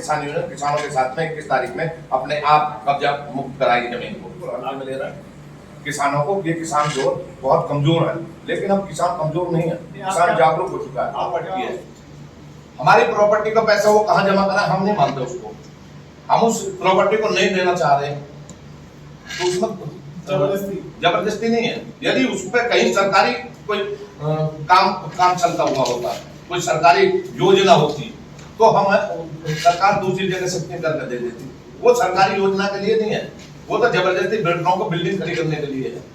किसान यूनियन किसानों के साथ में 21 तारीख में अपने आप कब्जा मुक्त कराएगी जमीन को। ले रहा है किसानों को। ये किसान जो बहुत कमजोर है, लेकिन अब किसान कमजोर नहीं है, किसान जागरूक हो चुका है। हमारी प्रॉपर्टी का पैसा वो कहाँ जमा करा हम नहीं मानते उसको, हम उस प्रॉपर्टी को नहीं देना चाह रहे, तो उसमें जबरदस्ती नहीं है। यदि उस पर कहीं सरकारी कोई काम चलता हुआ होता, कोई सरकारी योजना होती, तो हम सरकार दूसरी जगह शिफ्टिंग करके दे देती। वो सरकारी योजना के लिए नहीं है, वो तो जबरदस्ती बिल्डरों को बिल्डिंग खड़ी करने के लिए है।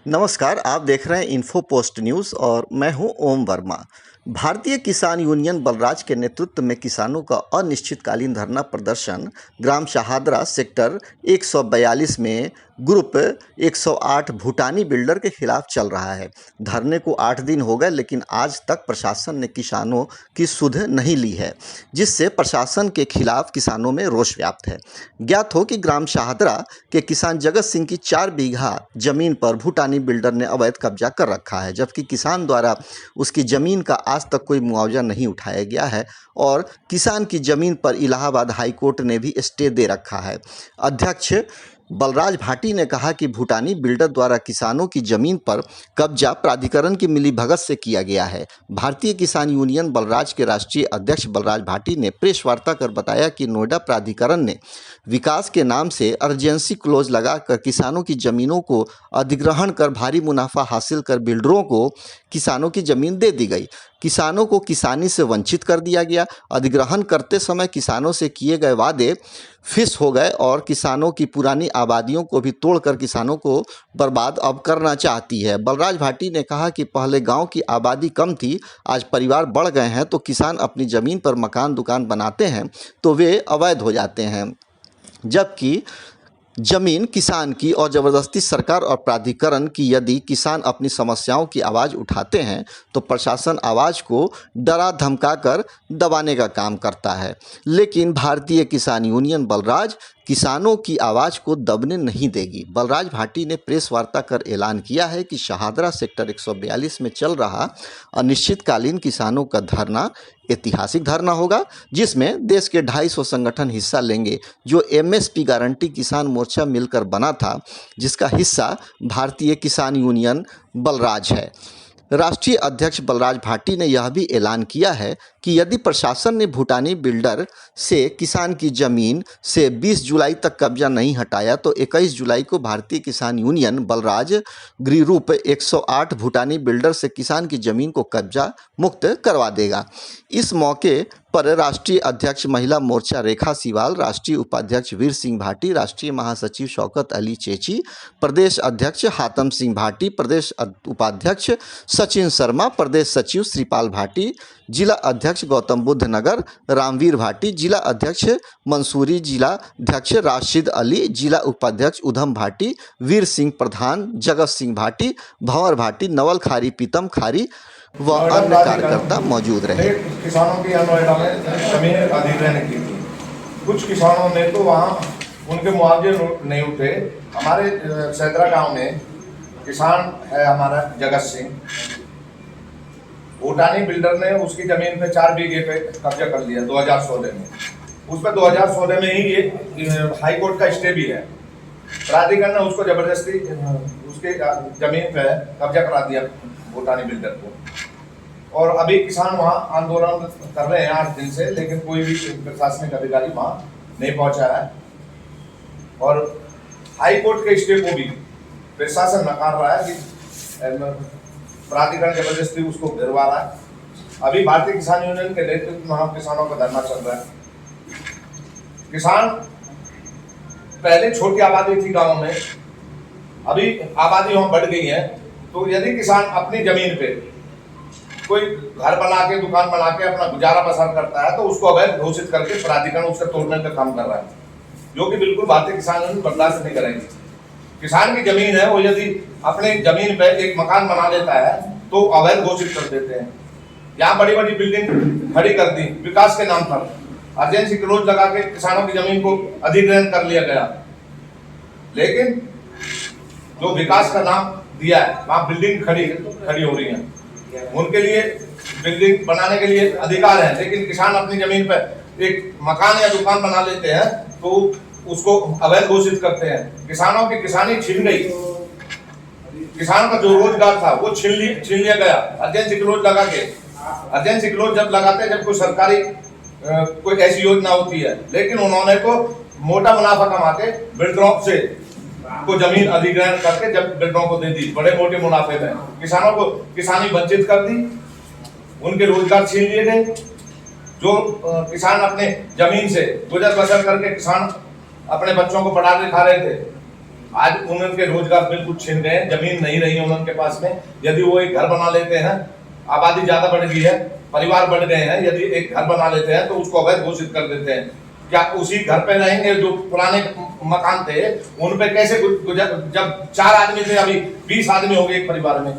नमस्कार, आप देख रहे हैं इन्फो पोस्ट न्यूज़ और मैं हूं ओम वर्मा। भारतीय किसान यूनियन बलराज के नेतृत्व में किसानों का अनिश्चितकालीन धरना प्रदर्शन ग्राम शहादरा सेक्टर 142 में ग्रुप 108 भूटानी बिल्डर के खिलाफ चल रहा है। धरने को 8 दिन हो गए, लेकिन आज तक प्रशासन ने किसानों की सुध नहीं ली है, जिससे प्रशासन के खिलाफ किसानों में रोष व्याप्त है। ज्ञात हो कि ग्राम शहादरा के किसान जगत सिंह की 4 बीघा जमीन पर भूटानी बिल्डर ने अवैध कब्जा कर रखा है, जबकि किसान द्वारा उसकी जमीन का आज तक कोई मुआवजा नहीं उठाया गया है और किसान की जमीन पर इलाहाबाद हाई कोर्ट ने भी स्टे दे रखा है। अध्यक्ष बलराज भाटी ने कहा कि भूटानी बिल्डर द्वारा किसानों की जमीन पर कब्जा प्राधिकरण की मिलीभगत से किया गया है। भारतीय किसान यूनियन बलराज के राष्ट्रीय अध्यक्ष बलराज भाटी ने प्रेस वार्ता कर बताया कि नोएडा प्राधिकरण ने विकास के नाम से अर्जेंसी क्लोज लगाकर किसानों की जमीनों को अधिग्रहण कर भारी मुनाफा हासिल कर बिल्डरों को किसानों की जमीन दे दी गई। किसानों को किसानी से वंचित कर दिया गया। अधिग्रहण करते समय किसानों से किए गए वादे फिस हो गए और किसानों की पुरानी आबादियों को भी तोड़कर किसानों को बर्बाद अब करना चाहती है। बलराज भाटी ने कहा कि पहले गांव की आबादी कम थी, आज परिवार बढ़ गए हैं, तो किसान अपनी ज़मीन पर मकान दुकान बनाते हैं तो वे अवैध हो जाते हैं, जबकि जमीन किसान की और ज़बरदस्ती सरकार और प्राधिकरण की। यदि किसान अपनी समस्याओं की आवाज़ उठाते हैं तो प्रशासन आवाज़ को डरा धमका कर दबाने का काम करता है, लेकिन भारतीय किसान यूनियन बलराज किसानों की आवाज़ को दबने नहीं देगी। बलराज भाटी ने प्रेस वार्ता कर ऐलान किया है कि शहादरा सेक्टर 142 में चल रहा अनिश्चितकालीन किसानों का धरना ऐतिहासिक धरना होगा, जिसमें देश के 250 संगठन हिस्सा लेंगे। जो एमएसपी गारंटी किसान मोर्चा मिलकर बना था, जिसका हिस्सा भारतीय किसान यूनियन बलराज है। राष्ट्रीय अध्यक्ष बलराज भाटी ने यह भी ऐलान किया है कि यदि प्रशासन ने भूटानी बिल्डर से किसान की जमीन से 20 जुलाई तक कब्जा नहीं हटाया तो 21 जुलाई को भारतीय किसान यूनियन बलराज गृहरूप 108 भूटानी बिल्डर से किसान की जमीन को कब्जा मुक्त करवा देगा। इस मौके पर राष्ट्रीय अध्यक्ष महिला मोर्चा रेखा सिवाल, राष्ट्रीय उपाध्यक्ष वीर सिंह भाटी, राष्ट्रीय महासचिव शौकत अली चेची, प्रदेश अध्यक्ष हातम सिंह भाटी, प्रदेश उपाध्यक्ष सचिन शर्मा, प्रदेश सचिव श्रीपाल भाटी, जिला अध्यक्ष गौतम बुद्ध नगर रामवीर भाटी, जिला अध्यक्ष मंसूरी, जिला अध्यक्ष राशिद अली, जिला उपाध्यक्ष उधम भाटी, वीर सिंह प्रधान, जगत सिंह भाटी, भंवर भाटी, नवल खारी, पीतम खारी व अन्य कार्यकर्ता मौजूद रहे। किसानों की नोएडा में जमीन अधिग्रहण की थी, कुछ किसानों ने तो वहाँ उनके मुआवजे नहीं उठे। हमारे सैदरा गांव में किसान है हमारा जगत सिंह, भूटानी बिल्डर ने उसकी जमीन पे 4 बीघे पे कब्जा कर लिया 2016 में। उस पर 2016 में ही ये हाई कोर्ट का स्टे भी है। प्राधिकरण ने उसको जबरदस्ती उसके जमीन पे कब्जा करा दिया भूटानी बिल्डर को, और अभी किसान वहाँ आंदोलन कर रहे हैं 8 दिन से, लेकिन कोई भी प्रशासनिक अधिकारी वहाँ नहीं पहुँचा है। और हाई कोर्ट के स्टे को भी प्रशासन नकार रहा है कि प्राधिकरण जबरदस्ती उसको गिरवा रहा है। अभी भारतीय किसान यूनियन के नेतृत्व में हम किसानों का धरना चल रहा है। किसान पहले छोटी आबादी थी गाँव में, अभी आबादी वहाँ बढ़ गई है। तो यदि किसान अपनी जमीन पे कोई घर बना के दुकान बना के अपना गुजारा बसर करता है तो उसको अवैध घोषित करके प्राधिकरण उससे तोड़ने का काम कर रहा है, जो कि बिल्कुल भारतीय किसान यूनियन बर्दाश्त नहीं करेंगे। किसान की जमीन है, वो यदि अपने जमीन पे एक मकान बना लेता है तो अवैध घोषित कर देते हैं। यहाँ बड़ी बड़ी बिल्डिंग खड़ी कर दी विकास के नाम पर, अर्जेंसी क्लोज लगा के किसानों की जमीन को अधिग्रहण कर लिया गया। लेकिन जो विकास का नाम दिया है, वहां बिल्डिंग खड़ी हो रही है, उनके लिए बिल्डिंग बनाने के लिए अधिकार है, लेकिन किसान अपनी जमीन पर एक मकान या दुकान बना लेते हैं तो उसको अवैध घोषित करते हैं। किसानों की किसानी छिन गई, किसान का जो रोजगार था वो छीन लिया गया अर्जेंसी क्लोज लगा के। अर्जेंसी क्लोज जब लगाते हैं जब कोई सरकारी कोई ऐसी योजना होती है, लेकिन उन्होंने तो मोटा मुनाफा कमाते बिल्डरों से को जमीन अधिग्रहण करके जब बिल्डरों को दे दी बड़े मोटे मुनाफे में, किसानों को किसानी वंचित कर दी, उनके रोजगार छीन लिए गए। जो किसान अपने जमीन से गुजर बसर करके किसान अपने बच्चों को पढ़ा लिखा रहे थे, आज उनके रोजगार बिल्कुल छिन गए, जमीन नहीं रही है उनके पास में। यदि वो एक घर बना लेते हैं, आबादी ज्यादा बढ़ गई है, परिवार बढ़ गए हैं, यदि एक घर बना लेते हैं तो उसको अवैध घोषित कर देते हैं। क्या उसी घर पे रहेंगे? जो पुराने मकान थे उन पे कैसे जब 4 आदमी थे, अभी 20 आदमी हो गए एक परिवार में,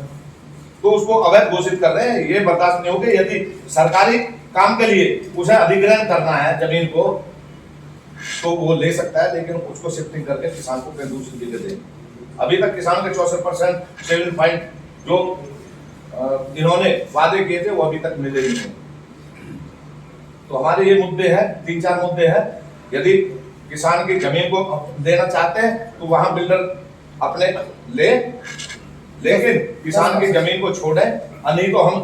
तो उसको अवैध घोषित कर रहे हैं। ये बर्दाश्त नहीं होगा। यदि सरकारी काम के लिए उसे अधिग्रहण करना है जमीन को तो वो ले सकता है, लेकिन उसको शिफ्टिंग करके किसान को कहीं दूसरी जगह दे। अभी तक किसान के 64% 7 पॉइंट जो इन्होंने वादे किए थे वो अभी तक मिले ही नहीं। तो हमारे ये मुद्दे हैं, 3-4 मुद्दे हैं। यदि किसान की जमीन को देना चाहते हैं तो वहां बिल्डर अपने ले, लेकिन किसान की जमीन को छोड़े, नहीं तो हम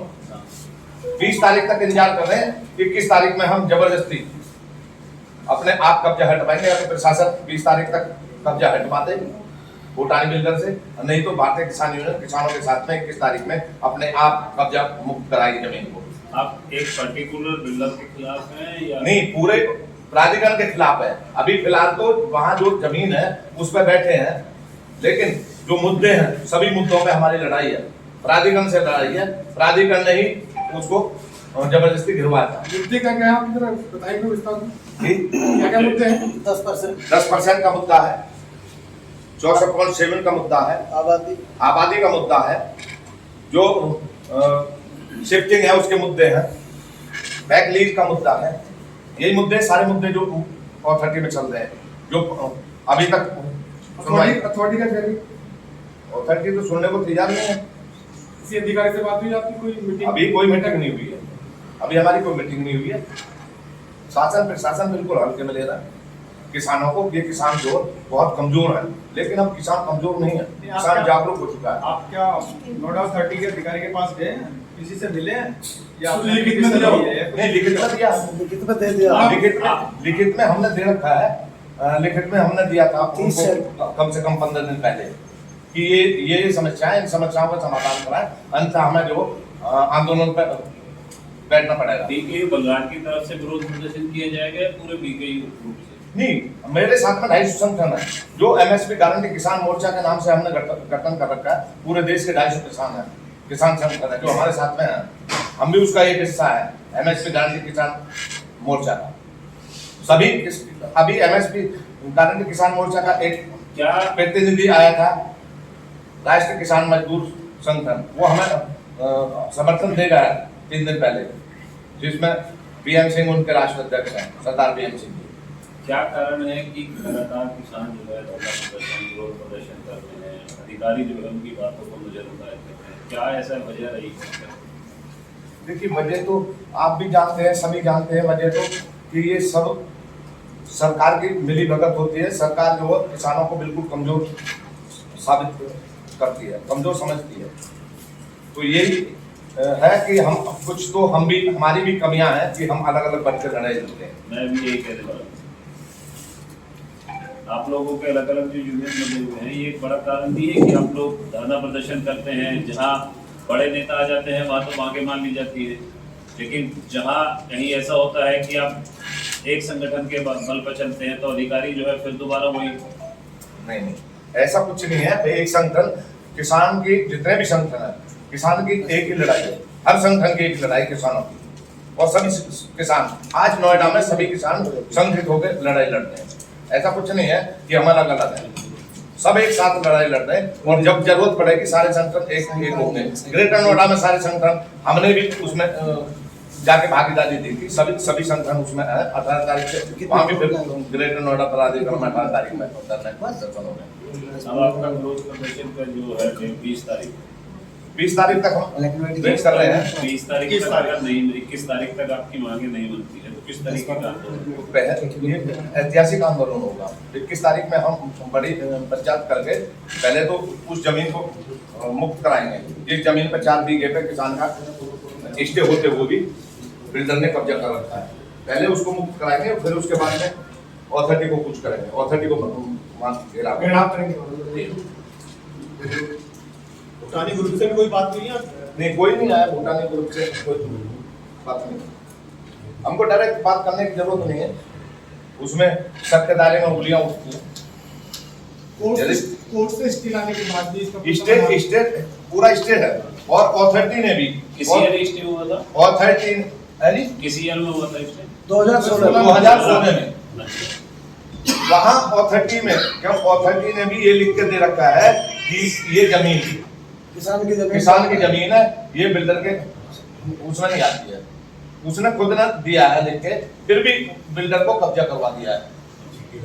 20 तारीख तक इंतजार कर रहे हैं। 21 तारीख में हम जबरदस्ती अपने आप कब्जा हटवाएंगे, या तो प्रशासन 20 तारीख तक कब्जा हटवा दे भूटानी बिल्डर से, नहीं तो भारतीय किसान यूनियन किसानों के साथ में 21 तारीख में अपने आप कब्जा मुक्त कराएगी जमीन को। आप एक पर्टिकुलर बिल्डर के खिलाफ हैं या नहीं, पूरे प्राधिकरण के खिलाफ है। अभी फिलहाल तो वहां जो जमीन है उस पर बैठे हैं, लेकिन जो मुद्दे हैं सभी मुद्दों पे हमारी लड़ाई है, प्राधिकरण से लड़ाई है। प्राधिकरण ने ही उसको जबरदस्ती गिरवाया था। मुद्दे क्या क्या आप जरा बताइए विस्तार में, क्या क्या मुद्दे हैं? 10% का मुद्दा है, 64.7 का मुद्दा है, आबादी का मुद्दा है, जो शिफ्टिंग है उसके मुद्दे हैं, बैक लीज का मुद्दा है। यही मुद्दे, सारे मुद्दे जो अथॉरिटी में चल रहे हैं, जो अभी तक अथॉरिटी का क्या? अथॉरिटी तो सुनने को तैयार नहीं है। किसी अधिकारी से बात हुई आपकी? कोई मीटिंग? अभी कोई मीटिंग नहीं हुई है, अभी हमारी कोई मीटिंग नहीं हुई है। शासन प्रशासन बिल्कुल हल्के में ले रहा है किसानों को। ये किसान जो बहुत कमजोर है, लेकिन अब किसान कमजोर नहीं है, किसान जागरूक हो चुका है। आप क्या नोडा अथॉरिटी के अधिकारी के पास गए, किसी से मिले या लिखित में दिया? नहीं, लिखित में दिया, लिखित में हमने दे रखा है। लिखित में हमने दिया था उनको कम से कम 15 दिन पहले कि ये समस्याएं, इन समस्याओं का समाधान कराएं, अन्यथा हमें जो आंदोलन पर बैठना पड़ेगा। बीके बलराज की तरफ से विरोध प्रदर्शन किया जाएगा या पूरे बीके ग्रुप से? नहीं, मेरे साथ में 250 संगठन है जो एमएसपी गारंटी किसान मोर्चा के नाम से हमने गठन कर रखा है। पूरे देश के 250 किसान है, किसान संगठन है जो हमारे साथ में है। हम भी उसका एक हिस्सा है, एमएसपी गारंटी किसान मोर्चा का। सभी अभी एमएसपी गारंटी किसान मोर्चा का एक क्या प्रतिनिधि आया था, राष्ट्रीय किसान मजदूर संगठन, वो हमें समर्थन दे गया 3 दिन पहले, जिसमें बीएम सिंह उनके राष्ट्रीय अध्यक्ष हैं, सरदार बीएम सिंह। क्या कारण है कि लगातार किसान जो है धरना प्रदर्शन, विरोध प्रदर्शन करते हैं, अधिकारी जो है उनकी बातों को नजरअंदाज करते हैं? क्या ऐसा वजह रही है? देखिए, वजह तो आप भी जानते हैं, सभी जानते हैं। वजह तो कि ये सब सरकार की मिली भगत होती है। सरकार जो है किसानों को बिल्कुल कमजोर साबित करती है, कमजोर समझती है। तो यही है कि हम कुछ तो हमारी भी कमियां हैं कि हम अलग अलग बढ़ के लड़ाई लड़ते हैं। मैं भी यही कहने वाला हूँ, आप लोगों के अलग अलग जो यूनियन बने हुए हैं, ये एक बड़ा कारण भी है कि आप लोग धरना प्रदर्शन करते हैं। जहाँ बड़े नेता आ जाते हैं वहाँ तो मांगे मान ली जाती है, लेकिन जहाँ कहीं ऐसा होता है कि आप एक संगठन के बल पर चलते हैं तो अधिकारी जो है फिर दोबारा वही। नहीं, ऐसा कुछ नहीं है। एक संगठन, किसान की जितने भी संगठन है, किसान की एक ही लड़ाई है। हर संगठन की एक लड़ाई किसानों की, और सभी किसान आज नोएडा में सभी किसान संगठित होकर लड़ाई लड़ते हैं। ऐसा कुछ नहीं है कि हम अलग अलग हैं, सब एक साथ लड़ाई लड़ रहे हैं। और जब जरूरत पड़ेगी सारे संगठन एक होंगे। ग्रेटर नोएडा में सारे संगठन, हमने भी उसमें जाके भागीदारी दी थी। सभी संगठन उसमें है। 18 तारीख से वहाँ भी फिर ग्रेटर नोएडा प्राधिकरण में 18 तारीख में उतरना है प्रदर्शन हो रहे हैं। अब आपका विरोध प्रदर्शन का जो है 20 तारीख 20 तारीख तक हम वेट कर रहे हैं। 20 तारीख तक अगर नहीं 21 तारीख तक आपकी मांगे नहीं बनती है तो किस तरीके का ये ऐतिहासिक आंदोलन होगा। 21 तारीख में हम बड़ी प्रचार करके पहले तो उस जमीन को मुक्त कराएंगे। जिस जमीन पर 4 बीघे पे किसान का स्टे होते हुए भी बिल्डर ने कब्जा कर रखा है, पहले उसको मुक्त कराएंगे, फिर उसके बाद में अथॉरिटी को कुछ करेंगे। अथॉरिटी को घेराव करेंगे। भूटानी ग्रुप से भी कोई बात नहीं है? नहीं, कोई नहीं आया भूटानी ग्रुप से, कोई बात नहीं। हमको डायरेक्ट बात करने की जरूरत नहीं है, उसमें सबके दायरे में उंगलियां उठती हैं। कोर्ट से स्टे लाने के बाद भी इसका स्टेट पूरा स्टेट है और अथॉरिटी ने भी किसी ईयर स्टे हुआ था अथॉरिटी किसी ईयर में हुआ था स्टे 2016 में वहाँ अथॉरिटी में क्यों अथॉरिटी ने भी ये लिख के दे रखा है कि ये जमीन किसान की जमीन है, ये बिल्डर के उसमें नहीं आती है। उसने खुद ने दिया है लिख के, फिर भी बिल्डर को कब्जा करवा दिया है।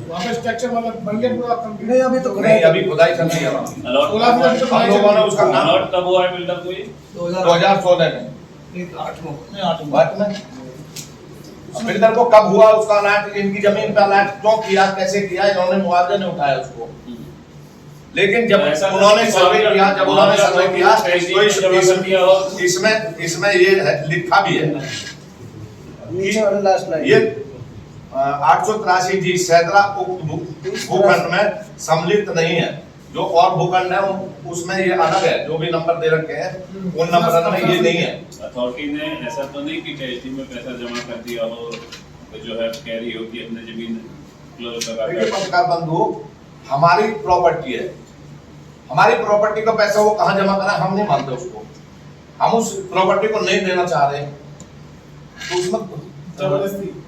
वहाँ पे स्ट्रक्चर मतलब बन गया पूरा कंप्लीट? नहीं, अभी खुदाई चल रही है वहाँ। हम लोगों ने उसका नाम अलॉट कब हुआ है बिल्डर को ये 2016 में 8 में बिल्डर को कब हुआ उसका अलर्ट, इनकी जमीन पर अलर्ट क्यों किया, कैसे किया, इन्होंने मुआवजा नहीं उठाया उसको। लेकिन जब उन्होंने सर्वे किया तो इसमें ये लिखा भी है ये 883 जी सैदरा भूखंड में सम्मिलित नहीं है। जो और भूखंड है उसमें ये अलग है, जो भी नंबर दे रखे हैं उन नंबर में ये नहीं है। अथॉरिटी ने ऐसा तो नहीं कि टेस्टी में पैसा जमा कर दिया हो तो जो है कह रही हो कि अपने जमीन क्लोज लगा देखिए पत्रकार बंधु, हमारी प्रॉपर्टी है, हमारी प्रॉपर्टी का पैसा वो कहाँ जमा करा हम नहीं मानते उसको। हम उस प्रॉपर्टी को नहीं देना चाह रहे तो उसमें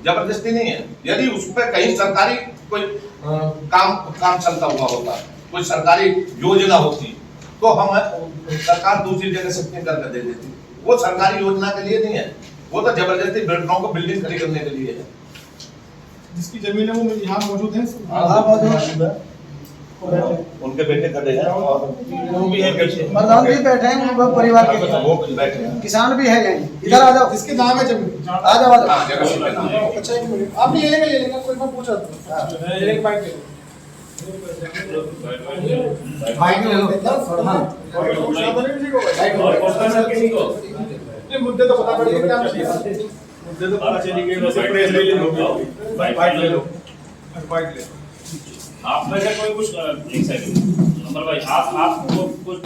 जबरदस्ती नहीं है। यदि उस पर कहीं सरकारी कोई काम चलता हुआ होता, कोई सरकारी योजना होती तो हम सरकार दूसरी जगह शिफ्टिंग करके दे देती। वो सरकारी योजना के लिए नहीं है, वो तो जबरदस्ती बिल्डरों को बिल्डिंग खड़ी करने के लिए है। जिसकी जमीन है वो यहाँ मौजूद है। उनके बेटे खड़े हैं और वो भी है प्रधान जी बैठे हैं, वो परिवार के वो बैठे हैं। किसान भी है यहीं। इधर आ जाओ, जिसके नाम है जमीन आ जाओ आ जाओ। अच्छा एक मिनट, आप ले लेंगे कोई मैं पूछ रहा था। एक बाइक ले लो। बाइक ले लो। ये मुद्दे तो पता पड़ गए क्या मुद्दे तो पता चली गए। वैसे प्रेस ले लो, बाइक ले लो, बाइक ले लो। आप में से कोई कुछ एक सेकंड अमर भाई आप कुछ